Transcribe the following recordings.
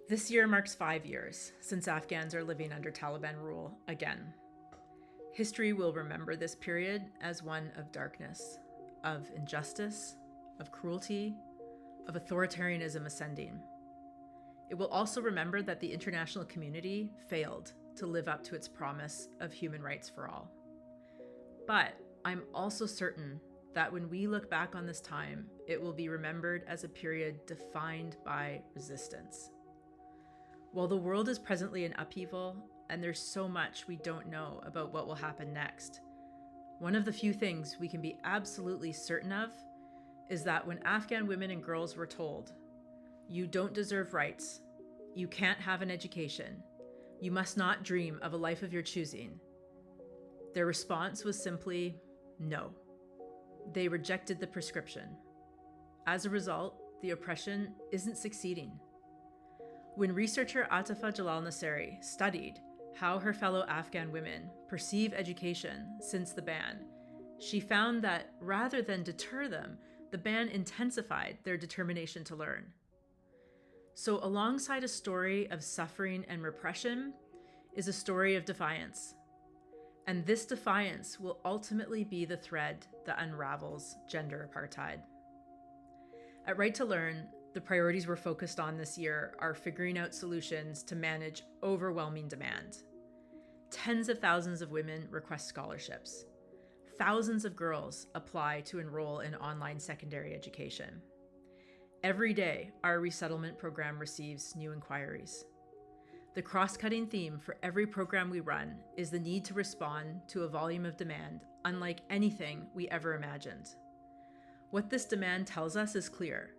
This year marks 5 years since Afghans are living under Taliban rule again. History will remember this period as one of darkness, of injustice, of cruelty, of authoritarianism ascending. It will also remember that the international community failed to live up to its promise of human rights for all. But I'm also certain that when we look back on this time, it will be remembered as a period defined by resistance. While the world is presently in upheaval, and there's so much we don't know about what will happen next, one of the few things we can be absolutely certain of is that when Afghan women and girls were told, "You don't deserve rights, you can't have an education, you must not dream of a life of your choosing," their response was simply no. They rejected the prescription. As a result, the oppression isn't succeeding. When researcher Atifa Jalal Nasseri studied how her fellow Afghan women perceive education since the ban, she found that rather than deter them, the ban intensified their determination to learn. So alongside a story of suffering and repression is a story of defiance. And this defiance will ultimately be the thread that unravels gender apartheid. At Right to Learn, the priorities we're focused on this year are figuring out solutions to manage overwhelming demand. Tens of thousands of women request scholarships. Thousands of girls apply to enroll in online secondary education. Every day, our resettlement program receives new inquiries. The cross-cutting theme for every program we run is the need to respond to a volume of demand unlike anything we ever imagined. What this demand tells us is clear.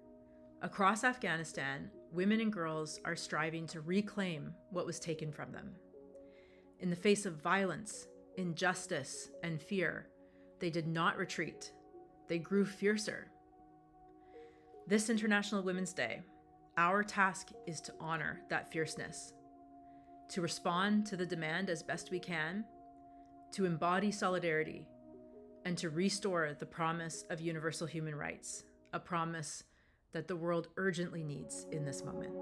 Across Afghanistan, women and girls are striving to reclaim what was taken from them. In the face of violence, injustice, and fear, they did not retreat. They grew fiercer. This International Women's Day, our task is to honor that fierceness, to respond to the demand as best we can, to embody solidarity, and to restore the promise of universal human rights, a promise that the world urgently needs in this moment.